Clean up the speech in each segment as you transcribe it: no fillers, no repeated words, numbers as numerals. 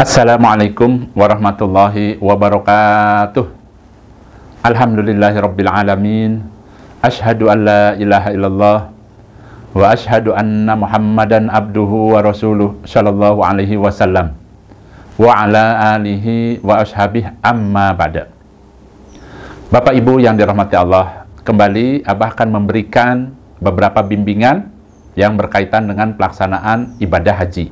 Assalamualaikum warahmatullahi wabarakatuh. Alhamdulillahirabbil alamin. Asyhadu an la ilaha illallah wa asyhadu anna Muhammadan abduhu wa rasuluh sallallahu alaihi wasallam wa ala alihi wa ashabihi amma ba'da. Bapak Ibu yang dirahmati Allah, kembali Abah akan memberikan beberapa bimbingan yang berkaitan dengan pelaksanaan ibadah haji.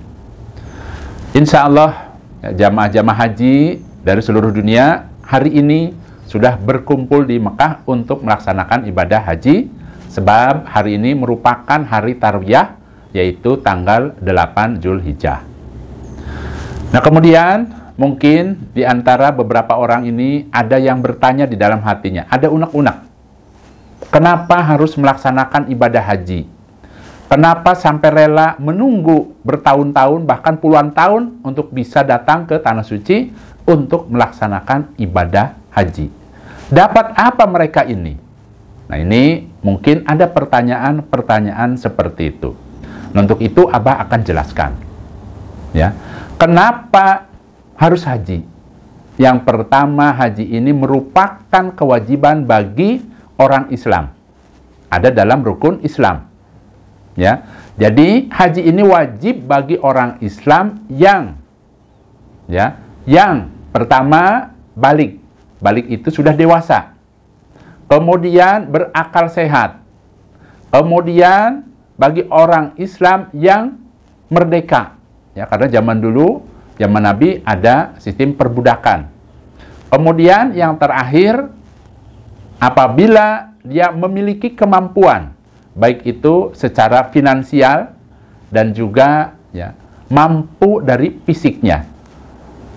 Insya Allah jamaah-jamaah haji dari seluruh dunia hari ini sudah berkumpul di Mekah untuk melaksanakan ibadah haji, sebab hari ini merupakan hari tarwiyah, yaitu tanggal 8 Zulhijjah. Nah, kemudian mungkin di antara beberapa orang ini ada yang bertanya di dalam hatinya, ada unek-unek, kenapa harus melaksanakan ibadah haji? Kenapa sampai rela menunggu bertahun-tahun, bahkan puluhan tahun untuk bisa datang ke Tanah Suci untuk melaksanakan ibadah haji? Dapat apa mereka ini? Nah, ini mungkin ada pertanyaan-pertanyaan seperti itu. Nah, untuk itu Abah akan jelaskan. Ya, kenapa harus haji? Yang pertama, haji ini merupakan kewajiban bagi orang Islam. Ada dalam rukun Islam. Ya, jadi haji ini wajib bagi orang Islam yang pertama balik itu sudah dewasa, kemudian berakal sehat, kemudian bagi orang Islam yang merdeka, ya, karena zaman dulu, zaman Nabi ada sistem perbudakan. Kemudian yang terakhir, apabila dia memiliki kemampuan, baik itu secara finansial dan juga mampu dari fisiknya.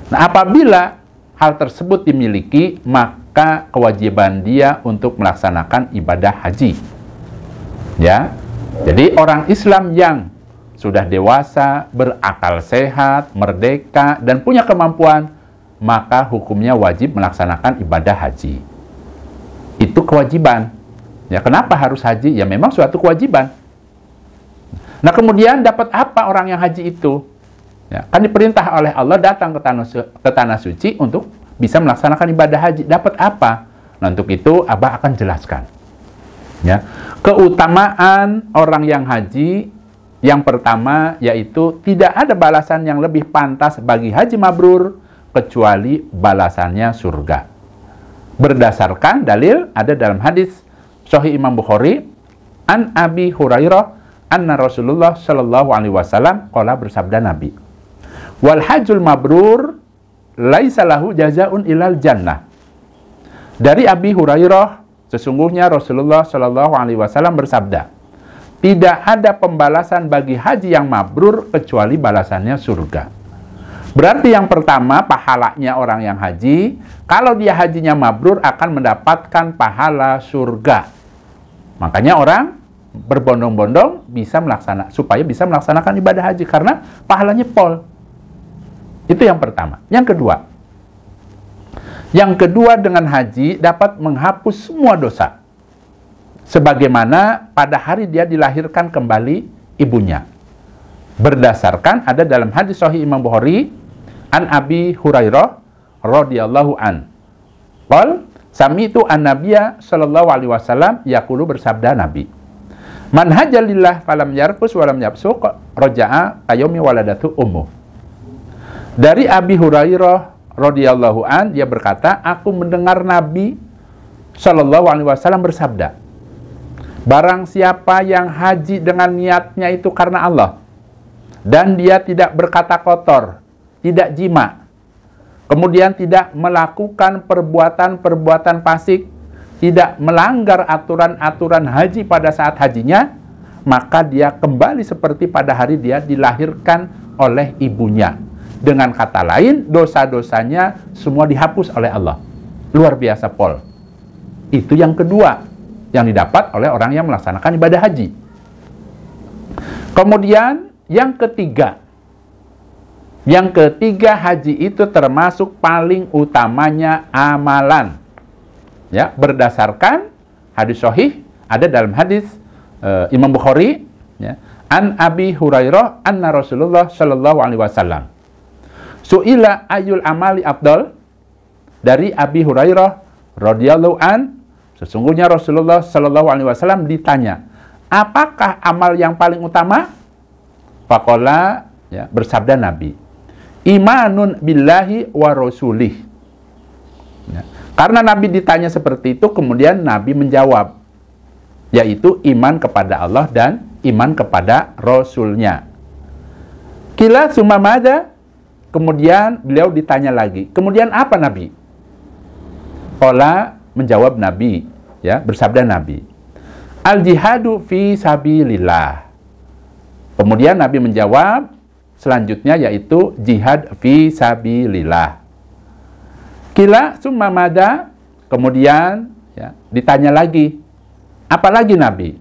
Nah, apabila hal tersebut dimiliki, maka kewajiban dia untuk melaksanakan ibadah haji. Ya, jadi orang Islam yang sudah dewasa, berakal sehat, merdeka, dan punya kemampuan, maka hukumnya wajib melaksanakan ibadah haji. Itu kewajiban. Ya, kenapa harus haji? Ya, memang suatu kewajiban. Nah, kemudian dapat apa orang yang haji itu? Ya, kan diperintah oleh Allah datang ke Tanah Suci untuk bisa melaksanakan ibadah haji. Dapat apa? Nah, untuk itu Abah akan jelaskan. Ya, keutamaan orang yang haji yang pertama yaitu tidak ada balasan yang lebih pantas bagi haji mabrur kecuali balasannya surga. Berdasarkan dalil ada dalam hadis Sahih Imam Bukhari, an Abi Hurairah anna Rasulullah sallallahu alaihi wasallam qala, bersabda Nabi, wal hajjul mabrur laisa lahu jazaun ilal jannah. Dari Abi Hurairah, sesungguhnya Rasulullah sallallahu alaihi wasallam bersabda, tidak ada pembalasan bagi haji yang mabrur kecuali balasannya surga. Berarti yang pertama, pahalanya orang yang haji, kalau dia hajinya mabrur akan mendapatkan pahala surga. Makanya orang berbondong-bondong supaya bisa melaksanakan ibadah haji karena pahalanya pol. Itu yang pertama. Yang kedua, dengan haji dapat menghapus semua dosa, sebagaimana pada hari dia dilahirkan kembali ibunya. Berdasarkan ada dalam hadis Sahih Imam Bukhari, an Abi Hurairah radhiyallahu an, qol sami'tu an-nabiyya sallallahu alaihi wasallam yaqulu, bersabda Nabi, man hajjalillah falam yarfus walam yafsuq raja'a qayomi waladatu ummuh. Dari Abi Hurairah radhiyallahu an, dia berkata, aku mendengar Nabi sallallahu alaihi wasallam bersabda, barang siapa yang haji dengan niatnya itu karena Allah, dan dia tidak berkata kotor, tidak jima, kemudian tidak melakukan perbuatan-perbuatan fasik, tidak melanggar aturan-aturan haji pada saat hajinya, maka dia kembali seperti pada hari dia dilahirkan oleh ibunya. Dengan kata lain, dosa-dosanya semua dihapus oleh Allah. Luar biasa, pol. Itu yang kedua yang didapat oleh orang yang melaksanakan ibadah haji. Kemudian yang ketiga, haji itu termasuk paling utamanya amalan. Ya, berdasarkan hadis sahih ada dalam hadis Imam Bukhari, ya, an Abi Hurairah anna Rasulullah sallallahu alaihi wasallam Su'ila ayul amali afdal, dari Abi Hurairah radhiyallahu an, sesungguhnya Rasulullah sallallahu alaihi wasallam ditanya, apakah amal yang paling utama? Faqala, ya, bersabda Nabi, imanun billahi wa rasulih. Ya. Karena Nabi ditanya seperti itu, kemudian Nabi menjawab, yaitu iman kepada Allah dan iman kepada Rasulnya. Kila sumamada, kemudian beliau ditanya lagi, kemudian apa Nabi? Qala, menjawab Nabi, ya, bersabda Nabi, al jihadu fi sabilillah. Kemudian Nabi menjawab selanjutnya, yaitu jihad fi sabilillah. Kila sumamada, kemudian, ya, ditanya lagi, apa lagi Nabi?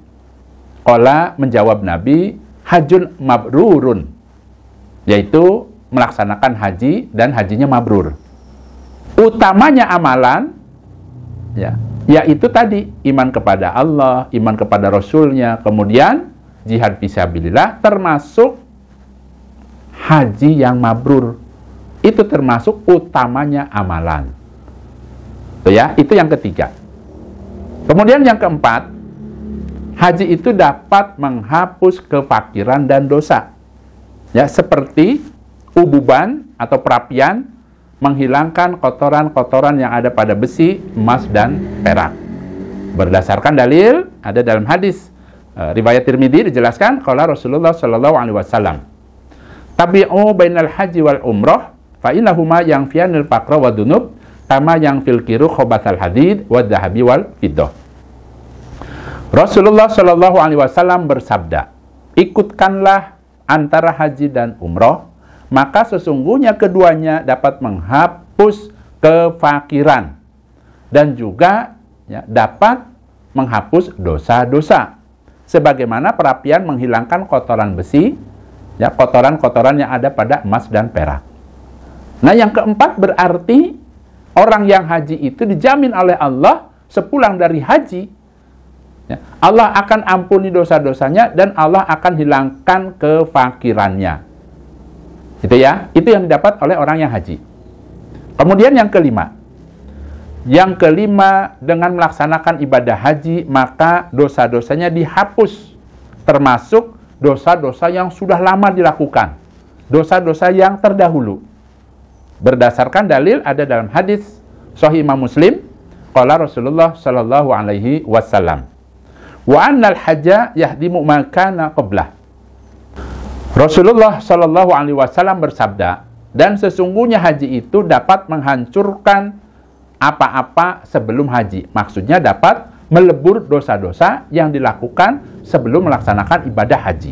Qala, menjawab Nabi, hajjun mabrurun, yaitu melaksanakan haji dan hajinya mabrur. Utamanya amalan, ya, yaitu tadi iman kepada Allah, iman kepada Rasulnya, kemudian jihad fisabilillah, termasuk haji yang mabrur. Itu termasuk utamanya amalan. Ya, itu yang ketiga. Kemudian yang keempat, haji itu dapat menghapus kefakiran dan dosa. Ya, seperti ububan atau perapian, menghilangkan kotoran-kotoran yang ada pada besi, emas, dan perak. Berdasarkan dalil, ada dalam hadis riwayat Tirmidzi dijelaskan, qala Rasulullah sallallahu alaihi wasallam, tabi'u bainal haji wal umrah, fa innahuma yanfiyanil faqra wa dunub, kama yang fil kiru khobathal hadid wa dhahabi wal fiddah. Rasulullah sallallahu alaihi wasallam bersabda, ikutkanlah antara haji dan umrah, maka sesungguhnya keduanya dapat menghapus kefakiran dan juga, ya, dapat menghapus dosa-dosa. Sebagaimana perapian menghilangkan kotoran besi, ya, kotoran-kotoran yang ada pada emas dan perak. Nah, yang keempat berarti orang yang haji itu dijamin oleh Allah sepulang dari haji, ya, Allah akan ampuni dosa-dosanya dan Allah akan hilangkan kefakirannya. Itu, ya, itu yang didapat oleh orang yang haji. Kemudian yang kelima, dengan melaksanakan ibadah haji, maka dosa-dosanya dihapus, termasuk dosa-dosa yang sudah lama dilakukan, dosa-dosa yang terdahulu. Berdasarkan dalil ada dalam hadis Sahih Imam Muslim, qala Rasulullah sallallahu alaihi wasallam, wa annal hajja yahdimu ma kana qablah. Rasulullah Shallallahu Alaihi Wasallam bersabda, dan sesungguhnya haji itu dapat menghancurkan apa-apa sebelum haji. Maksudnya dapat melebur dosa-dosa yang dilakukan sebelum melaksanakan ibadah haji.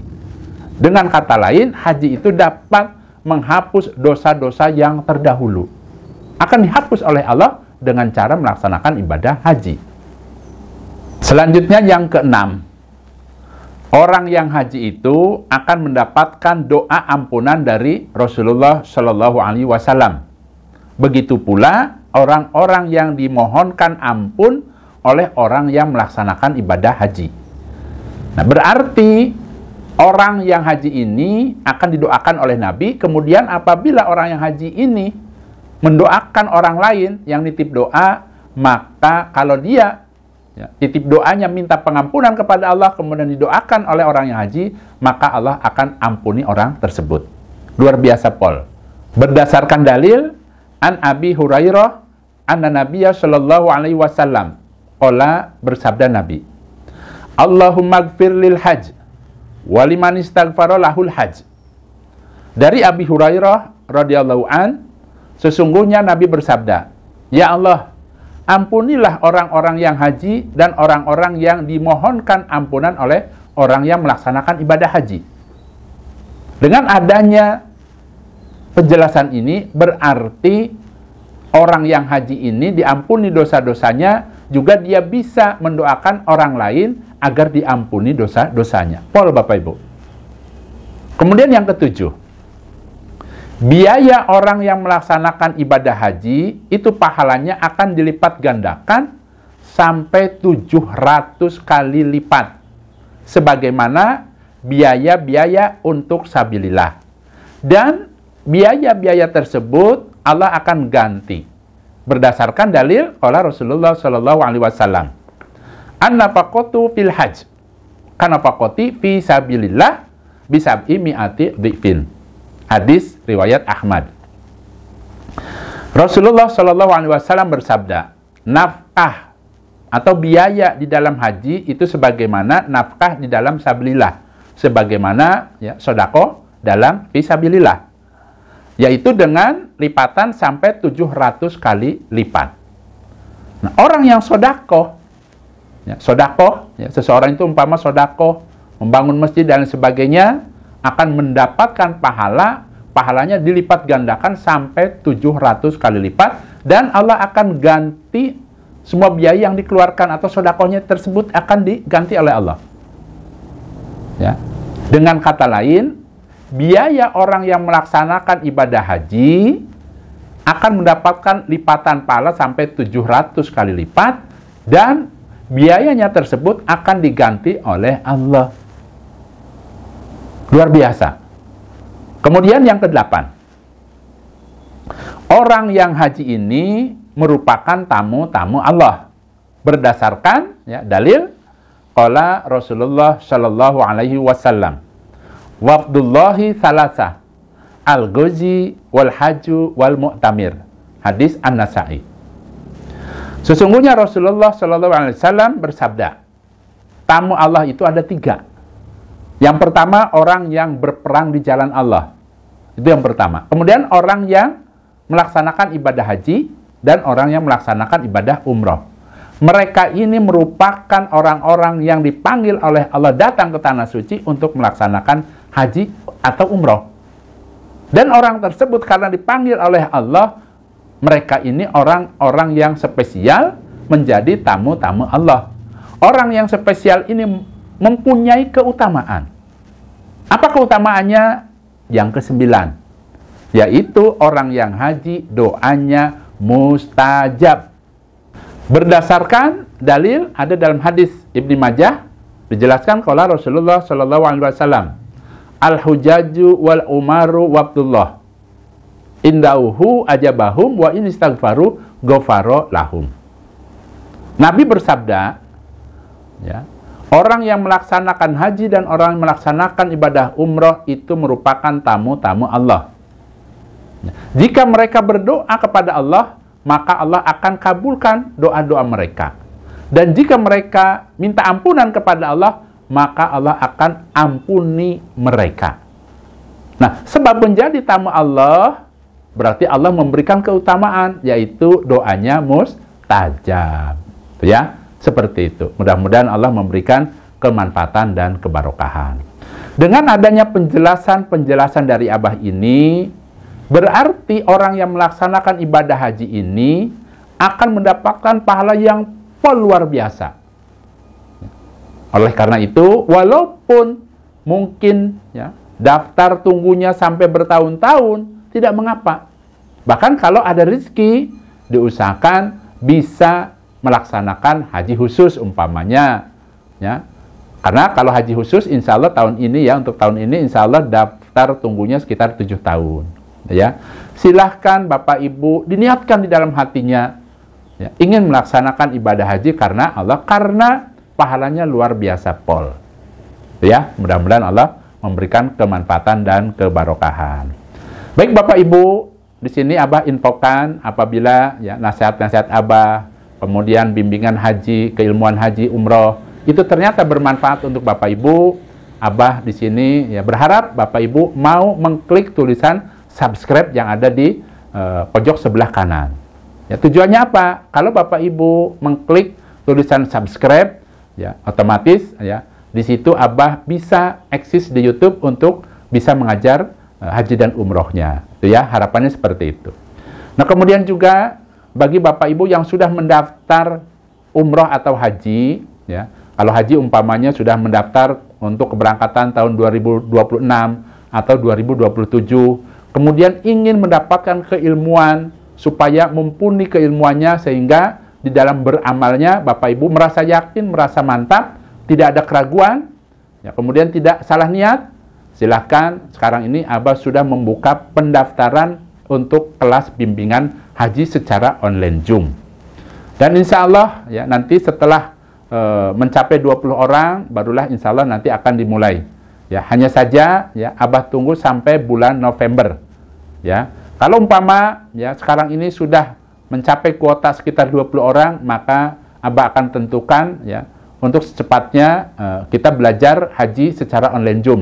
Dengan kata lain, haji itu dapat menghapus dosa-dosa yang terdahulu. Akan dihapus oleh Allah dengan cara melaksanakan ibadah haji. Selanjutnya yang keenam, orang yang haji itu akan mendapatkan doa ampunan dari Rasulullah Shallallahu Alaihi Wasallam. Begitu pula orang-orang yang dimohonkan ampun oleh orang yang melaksanakan ibadah haji. Nah, berarti orang yang haji ini akan didoakan oleh Nabi. Kemudian apabila orang yang haji ini mendoakan orang lain yang nitip doa, maka kalau dia, ya, titip doanya minta pengampunan kepada Allah, kemudian didoakan oleh orang yang haji, maka Allah akan ampuni orang tersebut. Luar biasa, Pol. Berdasarkan dalil, an Abi Hurairah, anna Nabiyya sallallahu alaihi wasallam, qala, bersabda Nabi, Allahumma gfir lil hajj, waliman istaghfara lahul hajj. Dari Abi Hurairah radhiyallahu an, sesungguhnya Nabi bersabda, ya Allah, ampunilah orang-orang yang haji dan orang-orang yang dimohonkan ampunan oleh orang yang melaksanakan ibadah haji. Dengan adanya penjelasan ini, berarti orang yang haji ini diampuni dosa-dosanya, juga dia bisa mendoakan orang lain agar diampuni dosa-dosanya. Pol, Bapak Ibu. Kemudian yang ketujuh, biaya orang yang melaksanakan ibadah haji itu pahalanya akan dilipat gandakan sampai 700 kali lipat, sebagaimana biaya-biaya untuk sabilillah. Dan biaya-biaya tersebut Allah akan ganti berdasarkan dalil qala Rasulullah sallallahu alaihi wasallam, an-nafaqatu fil hajj kanafaqati fi sabilillah bisab'i mi'ati dhifin. Hadis riwayat Ahmad. Rasulullah sallallahu alaihi wasallam bersabda, nafkah atau biaya di dalam haji itu sebagaimana nafkah di dalam sabilillah, sebagaimana ya sedekah dalam fisabilillah, yaitu dengan lipatan sampai 700 kali lipat. Nah, orang yang sedekah, ya, sedekah, ya, seseorang itu umpama sedekah, membangun masjid dan sebagainya, akan mendapatkan pahalanya dilipat gandakan sampai 700 kali lipat, dan Allah akan ganti semua biaya yang dikeluarkan atau sedekahnya tersebut akan diganti oleh Allah. Ya. Dengan kata lain, biaya orang yang melaksanakan ibadah haji akan mendapatkan lipatan pahala sampai 700 kali lipat, dan biayanya tersebut akan diganti oleh Allah. Luar biasa. Kemudian yang ke-8, orang yang haji ini merupakan tamu-tamu Allah berdasarkan ya, dalil qala Rasulullah sallallahu alaihi wasallam, wabdullahi salasa al-ghazi wal haju wal mu'tamir. Hadis An-Nasa'i. Sesungguhnya Rasulullah sallallahu alaihi wasallam bersabda, tamu Allah itu ada 3. Yang pertama, orang yang berperang di jalan Allah. Itu yang pertama. Kemudian orang yang melaksanakan ibadah haji dan orang yang melaksanakan ibadah umroh. Mereka ini merupakan orang-orang yang dipanggil oleh Allah datang ke tanah suci untuk melaksanakan haji atau umroh. Dan orang tersebut karena dipanggil oleh Allah, mereka ini orang-orang yang spesial menjadi tamu-tamu Allah. Orang yang spesial ini mempunyai keutamaan. Apa keutamaannya? Yang ke-9, yaitu orang yang haji doanya mustajab. Berdasarkan dalil ada dalam hadis Ibnu Majah, dijelaskan qala Rasulullah sallallahu alaihi wasallam, al-hujaju wal umaru wabdullah indauhu ajabahum wa in istaghfaru ghafara lahum. Nabi bersabda, ya, orang yang melaksanakan haji dan orang yang melaksanakan ibadah umroh itu merupakan tamu-tamu Allah. Jika mereka berdoa kepada Allah, maka Allah akan kabulkan doa-doa mereka. Dan jika mereka minta ampunan kepada Allah, maka Allah akan ampuni mereka. Nah, sebab menjadi tamu Allah, berarti Allah memberikan keutamaan, yaitu doanya mustajab. Ya. Seperti itu. Mudah-mudahan Allah memberikan kemanfaatan dan kebarokahan. Dengan adanya penjelasan-penjelasan dari Abah ini, berarti orang yang melaksanakan ibadah haji ini akan mendapatkan pahala yang luar biasa. Oleh karena itu, walaupun mungkin ya, daftar tunggunya sampai bertahun-tahun, tidak mengapa. Bahkan kalau ada rezeki, diusahakan bisa melaksanakan haji khusus umpamanya, ya. Karena kalau haji khusus, insya Allah tahun ini ya, untuk tahun ini insya Allah daftar tunggunya sekitar 7 tahun, ya. Silahkan Bapak Ibu diniatkan di dalam hatinya, ya, ingin melaksanakan ibadah haji karena Allah, karena pahalanya luar biasa pol, ya. Mudah-mudahan Allah memberikan kemanfaatan dan kebarokahan. Baik Bapak Ibu, di sini Abah infokan apabila ya nasihat-nasihat Abah, kemudian bimbingan haji, keilmuan haji, umroh, itu ternyata bermanfaat untuk Bapak Ibu. Abah di sini ya berharap Bapak Ibu mau mengklik tulisan subscribe yang ada di pojok sebelah kanan. Ya, tujuannya apa? Kalau Bapak Ibu mengklik tulisan subscribe, ya otomatis ya di situ Abah bisa eksis di YouTube untuk bisa mengajar haji dan umrohnya. Itu ya, harapannya seperti itu. Nah, kemudian juga bagi Bapak Ibu yang sudah mendaftar umroh atau haji, ya, kalau haji umpamanya sudah mendaftar untuk keberangkatan tahun 2026 atau 2027, kemudian ingin mendapatkan keilmuan supaya mumpuni keilmuannya sehingga di dalam beramalnya Bapak Ibu merasa yakin, merasa mantap, tidak ada keraguan, ya, kemudian tidak salah niat, silahkan sekarang ini Abah sudah membuka pendaftaran untuk kelas bimbingan haji secara online Zoom. Dan insya Allah ya nanti setelah mencapai 20 orang, barulah insya Allah nanti akan dimulai. Ya, hanya saja ya Abah tunggu sampai bulan November. Ya, kalau umpama ya sekarang ini sudah mencapai kuota sekitar 20 orang, maka Abah akan tentukan ya untuk secepatnya kita belajar haji secara online Zoom.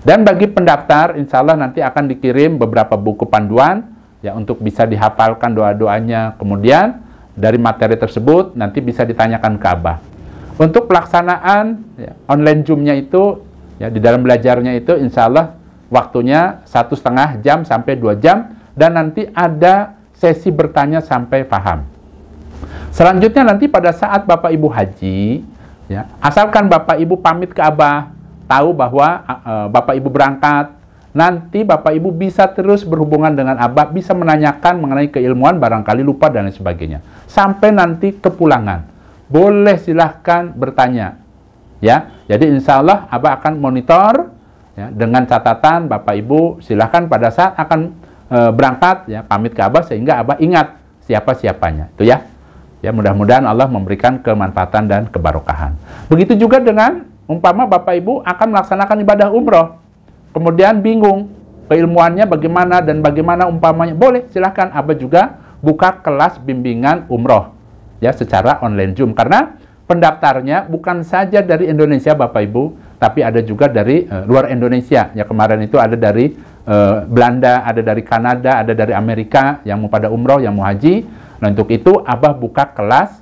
Dan bagi pendaftar, insya Allah nanti akan dikirim beberapa buku panduan ya untuk bisa dihafalkan doa-doanya. Kemudian dari materi tersebut nanti bisa ditanyakan ke Abah. Untuk pelaksanaan ya, online Zoom-nya itu ya di dalam belajarnya itu insya Allah waktunya 1,5 jam sampai 2 jam dan nanti ada sesi bertanya sampai paham. Selanjutnya nanti pada saat Bapak Ibu haji ya, asalkan Bapak Ibu pamit ke Abah, tahu bahwa Bapak Ibu berangkat, nanti Bapak Ibu bisa terus berhubungan dengan Abah, bisa menanyakan mengenai keilmuan, barangkali lupa dan lain sebagainya. Sampai nanti kepulangan. Boleh silahkan bertanya. Ya, jadi insya Allah Abah akan monitor ya, dengan catatan Bapak Ibu silahkan pada saat akan berangkat ya pamit ke Abah sehingga Abah ingat siapa-siapanya. Itu ya. Ya, mudah-mudahan Allah memberikan kemanfaatan dan kebarokahan. Begitu juga dengan umpama Bapak Ibu akan melaksanakan ibadah umroh, kemudian bingung keilmuannya bagaimana dan bagaimana umpamanya, boleh silahkan Abah juga buka kelas bimbingan umroh ya secara online Zoom, karena pendaftarnya bukan saja dari Indonesia Bapak Ibu, tapi ada juga dari luar Indonesia. Ya kemarin itu ada dari Belanda, ada dari Kanada, ada dari Amerika yang mau pada umroh, yang mau haji. Nah untuk itu Abah buka kelas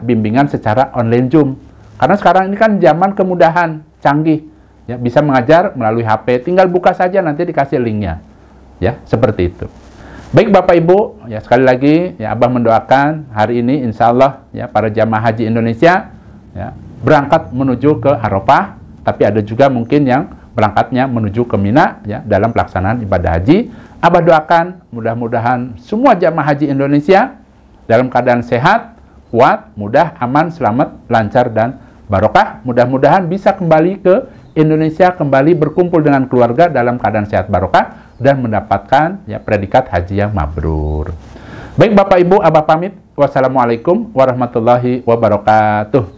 bimbingan secara online Zoom. Karena sekarang ini kan zaman kemudahan, canggih, ya bisa mengajar melalui HP, tinggal buka saja nanti dikasih linknya, ya seperti itu. Baik Bapak Ibu, ya sekali lagi ya Abah mendoakan hari ini insya Allah ya para jamaah haji Indonesia ya berangkat menuju ke Arafah, tapi ada juga mungkin yang berangkatnya menuju ke Mina ya dalam pelaksanaan ibadah haji. Abah doakan mudah-mudahan semua jamaah haji Indonesia dalam keadaan sehat, kuat, mudah, aman, selamat, lancar dan barokah. Mudah-mudahan bisa kembali ke Indonesia, kembali berkumpul dengan keluarga dalam keadaan sehat barokah dan mendapatkan ya predikat haji yang mabrur. Baik Bapak Ibu, Abah pamit. Wassalamualaikum warahmatullahi wabarakatuh.